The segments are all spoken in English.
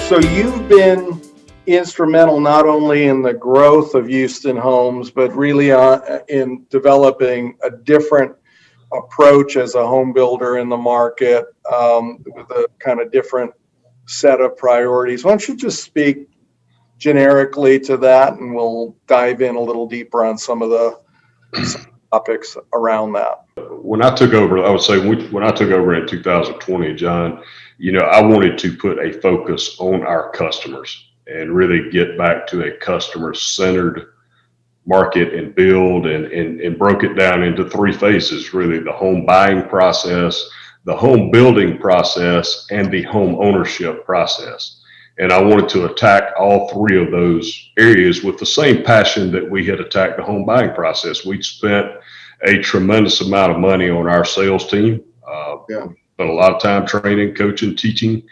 So you've been instrumental not only in the growth of Hughston Homes, but really in developing a different approach as a home builder in the market, with a kind of different set of priorities. Why don't you just speak generically to that, and we'll dive in a little deeper on some topics around that. When I took over, I would say when I took over in 2020, John, I wanted to put a focus on our customers and really get back to a customer-centered market and build, and broke it down into three phases, really: the home buying process, the home building process, and the home ownership process. And I wanted to attack all three of those areas with the same passion that we had attacked the home buying process. We'd spent a tremendous amount of money on our sales team. Spent a lot of time training, coaching, teaching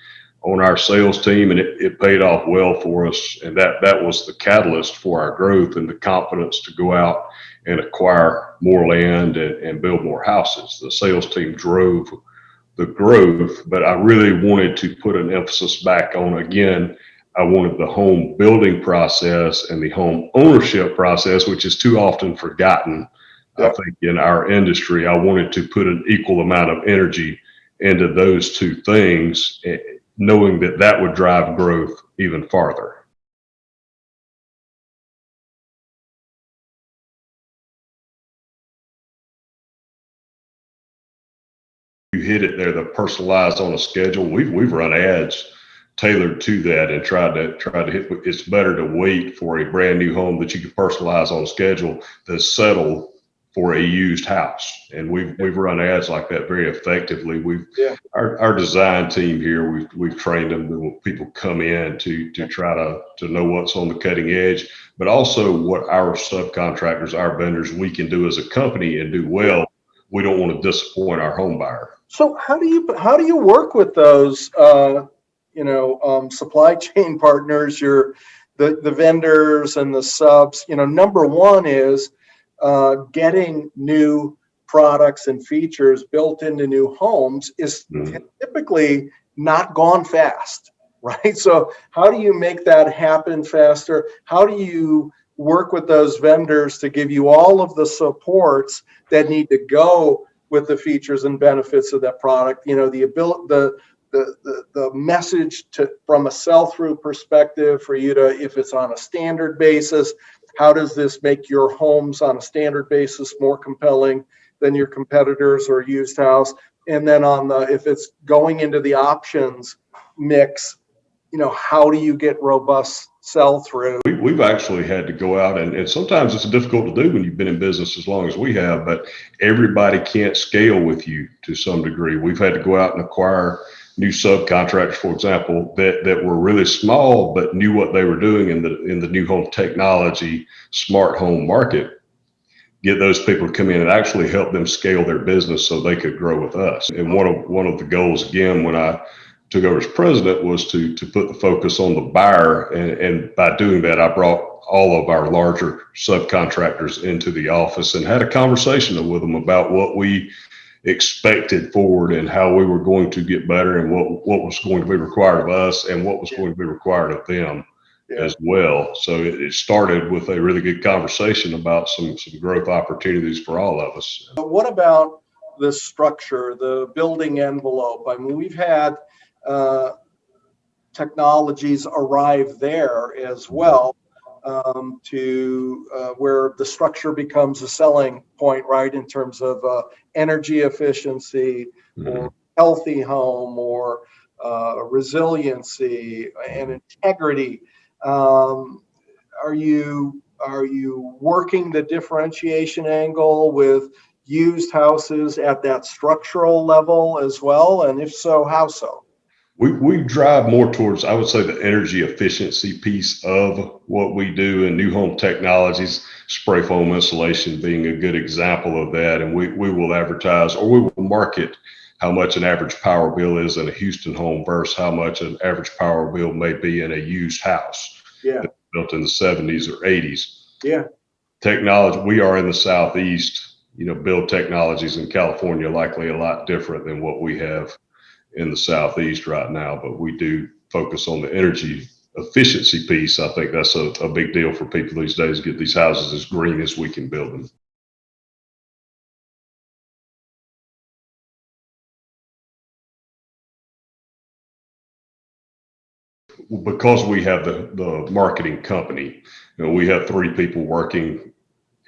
on our sales team, and it paid off well for us. And that was the catalyst for our growth and the confidence to go out and acquire more land and build more houses. The sales team drove the growth, but I really wanted to put an emphasis back on, again, I wanted the home building process and the home ownership process, which is too often forgotten. I think in our industry, I wanted to put an equal amount of energy into those two things, knowing that that would drive growth even farther. You hit it there, the personalized on a schedule. We've run ads tailored to that and tried to hit. It's better to wait for a brand new home that you can personalize on a schedule than settle for a used house. And we've run ads like that very effectively. Our design team here, we've trained them when people come in to try to know what's on the cutting edge, but also what our subcontractors, our vendors, we can do as a company and do well. We don't want to disappoint our home buyer. So how do you work with those supply chain partners, the vendors and the subs? Number one is getting new products and features built into new homes is typically not gone fast, right? So how do you make that happen faster? How do you work with those vendors to give you all of the supports that need to go with the features and benefits of that product? The ability, the message from a sell-through perspective for you to, if it's on a standard basis, how does this make your homes on a standard basis more compelling than your competitors or used house? And then if it's going into the options mix, how do you get robust sell-through? We've actually had to go out, and sometimes it's difficult to do when you've been in business as long as we have, but everybody can't scale with you to some degree. We've had to go out and acquire new subcontractors, for example, that were really small but knew what they were doing in the new home technology, smart home market. Get those people to come in and actually help them scale their business so they could grow with us. And one of the goals, again, when I took over as president, was to put the focus on the buyer, and by doing that, I brought all of our larger subcontractors into the office and had a conversation with them about what we expected forward and how we were going to get better, and what was going to be required of us and what was going to be required of them as well. So it started with a really good conversation about some growth opportunities for all of us. But what about the structure, the building envelope? I mean, we've had technologies arrive there as well, to where the structure becomes a selling point, right, in terms of energy efficiency or healthy home or resiliency, and integrity. Are you working the differentiation angle with used houses at that structural level as well? And if so, how so? We drive more towards, I would say, the energy efficiency piece of what we do in new home technologies, spray foam insulation being a good example of that. And we will advertise, or we will market how much an average power bill is in a Hughston home versus how much an average power bill may be in a used house. Yeah. Built in the 70s or 80s. Yeah. Technology, we are in the Southeast, build technologies in California likely a lot different than what we have in the Southeast right now, but we do focus on the energy efficiency piece. I think that's a big deal for people these days, get these houses as green as we can build them. Because we have the marketing company, we have 3 people working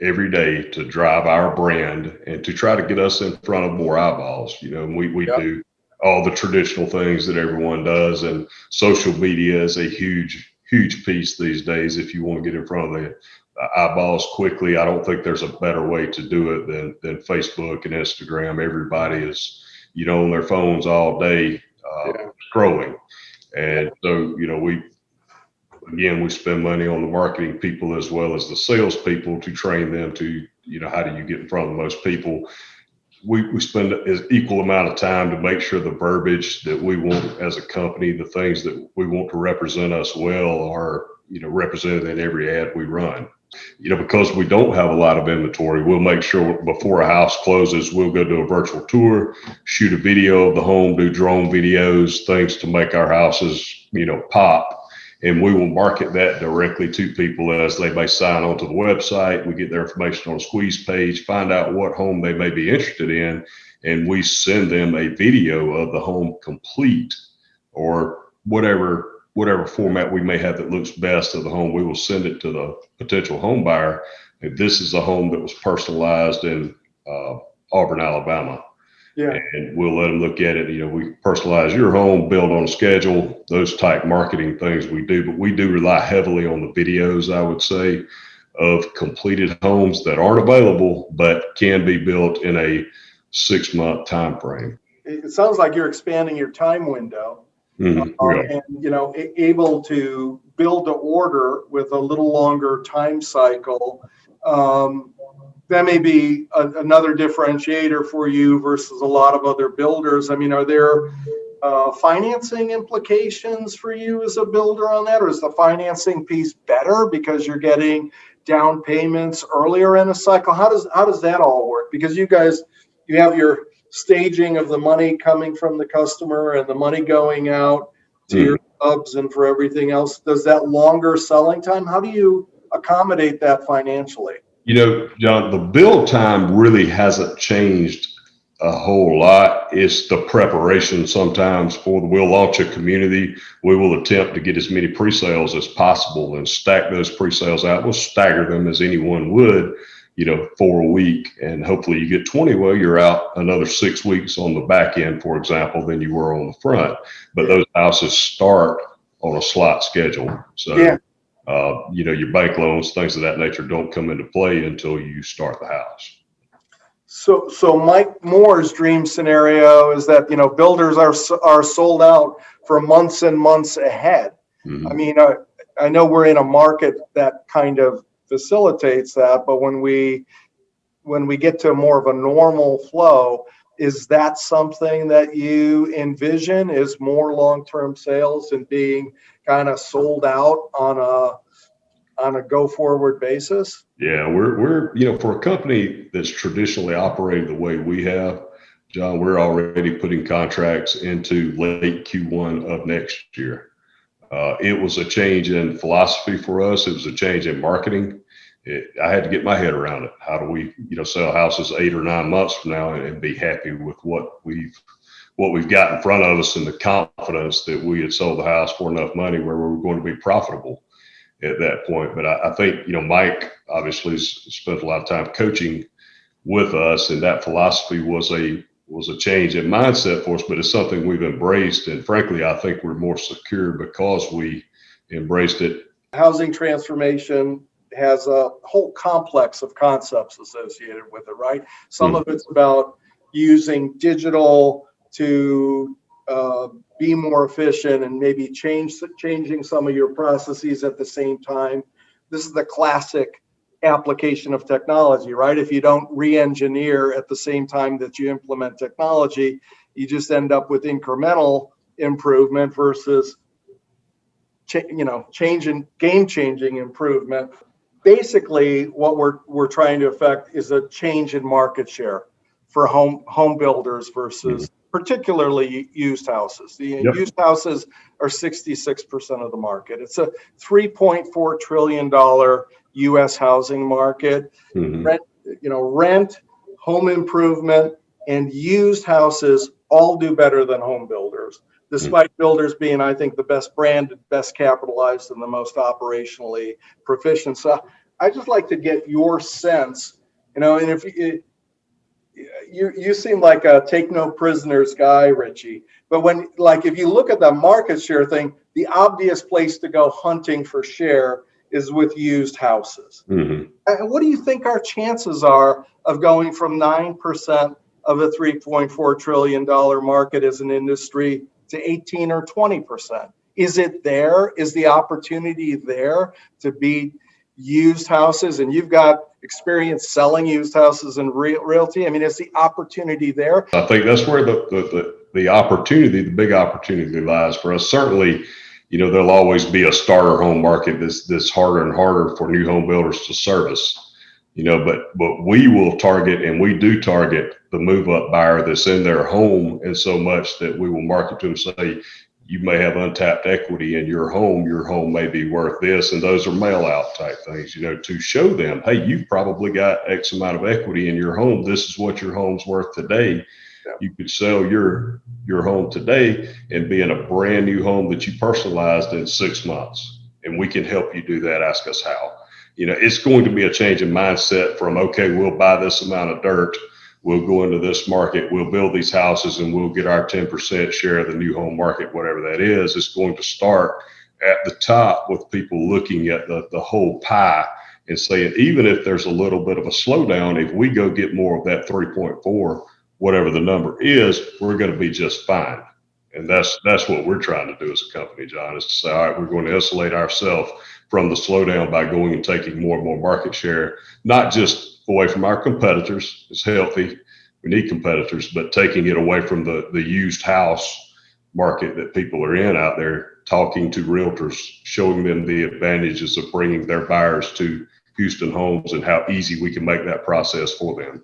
every day to drive our brand and to try to get us in front of more eyeballs. And we do all the traditional things that everyone does, and social media is a huge piece these days. If you want to get in front of the eyeballs quickly, I don't think there's a better way to do it than Facebook and Instagram. Everybody is, on their phones all day, scrolling. And so, we spend money on the marketing people as well as the sales people to train them to, how do you get in front of the most people? We spend an equal amount of time to make sure the verbiage that we want as a company, the things that we want to represent us well are, represented in every ad we run. Because we don't have a lot of inventory, we'll make sure before a house closes, we'll go do a virtual tour, shoot a video of the home, do drone videos, things to make our houses, pop. And we will market that directly to people as they may sign onto the website. We get their information on a squeeze page, find out what home they may be interested in, and we send them a video of the home complete, or whatever format we may have that looks best of the home. We will send it to the potential home buyer. And this is a home that was personalized in Auburn, Alabama. Yeah. And we'll let them look at it. We personalize your home, build on a schedule, those type marketing things we do. But we do rely heavily on the videos, I would say, of completed homes that aren't available but can be built in a 6-month time frame. It sounds like you're expanding your time window. And able to build to order with a little longer time cycle. That may be another differentiator for you versus a lot of other builders. I mean, are there financing implications for you as a builder on that, or is the financing piece better because you're getting down payments earlier in a cycle? How does that all work? Because you have your staging of the money coming from the customer and the money going out to your subs and for everything else. Does that longer selling time, how do you accommodate that financially? John, the build time really hasn't changed a whole lot. It's the preparation sometimes we'll launch a community. We will attempt to get as many pre-sales as possible and stack those pre-sales out. We'll stagger them as anyone would, for a week, and hopefully you get 20. Well, you're out another 6 weeks on the back end, for example, than you were on the front. But those houses start on a slot schedule. So, your bank loans, things of that nature don't come into play until you start the house. So Mike Moore's dream scenario is that, builders are sold out for months and months ahead. Mm-hmm. I mean, I know we're in a market that kind of facilitates that, but when we get to more of a normal flow, is that something that you envision is more long-term sales and being kind of sold out on a go forward basis? Yeah, we're for a company that's traditionally operated the way we have, John, we're already putting contracts into late Q1 of next year. It was a change in philosophy for us. It was a change in marketing. I had to get my head around it. How do we, sell houses 8 or 9 months from now and be happy with what we've got in front of us, and the confidence that we had sold the house for enough money where we were going to be profitable at that point. But I think, Mike obviously has spent a lot of time coaching with us, and that philosophy was a was a change in mindset for us, but it's something we've embraced. And frankly, I think we're more secure because we embraced it. Housing transformation has a whole complex of concepts associated with it, right? Some of it's about using digital to be more efficient and maybe changing some of your processes at the same time. This is the classic application of technology, right? If you don't re-engineer at the same time that you implement technology, you just end up with incremental improvement versus game-changing improvement. Basically, what we're trying to affect is a change in market share for home builders versus particularly used houses. The used houses are 66% of the market. It's a $3.4 trillion U.S. housing market. Rent, home improvement, and used houses all do better than home builders, despite builders being, I think, the best branded, best capitalized, and the most operationally proficient. So I just like to get your sense, and if you seem like a take no prisoners guy, Richie, but if you look at the market share thing, the obvious place to go hunting for share is with used houses. And what do you think our chances are of going from 9% of a $3.4 trillion market as an industry to 18 or 20%? Is it there? Is the opportunity there to beat used houses? And you've got experience selling used houses and realty. I mean, is the opportunity there? I think that's where the opportunity, the big opportunity lies for us. Certainly, there'll always be a starter home market that's harder and harder for new home builders to service. But we will target, and we do target, the move up buyer that's in their home, and so much that we will market to them, say, you may have untapped equity in your home may be worth this, and those are mail out type things, to show them, hey, you've probably got X amount of equity in your home. This is what your home's worth today. You could sell your home today and be in a brand new home that you personalized in 6 months, and we can help you do that. Ask us how. It's going to be a change in mindset from, okay, we'll buy this amount of dirt, we'll go into this market, we'll build these houses, and we'll get our 10% share of the new home market, whatever that is. It's going to start at the top with people looking at the whole pie and saying, even if there's a little bit of a slowdown, if we go get more of that 3.4, whatever the number is, we're going to be just fine. And that's what we're trying to do as a company, John, is to say, all right, we're going to isolate ourselves from the slowdown by going and taking more and more market share, not just away from our competitors. It's healthy. We need competitors, but taking it away from the used house market that people are in out there, talking to realtors, showing them the advantages of bringing their buyers to Hughston Homes and how easy we can make that process for them.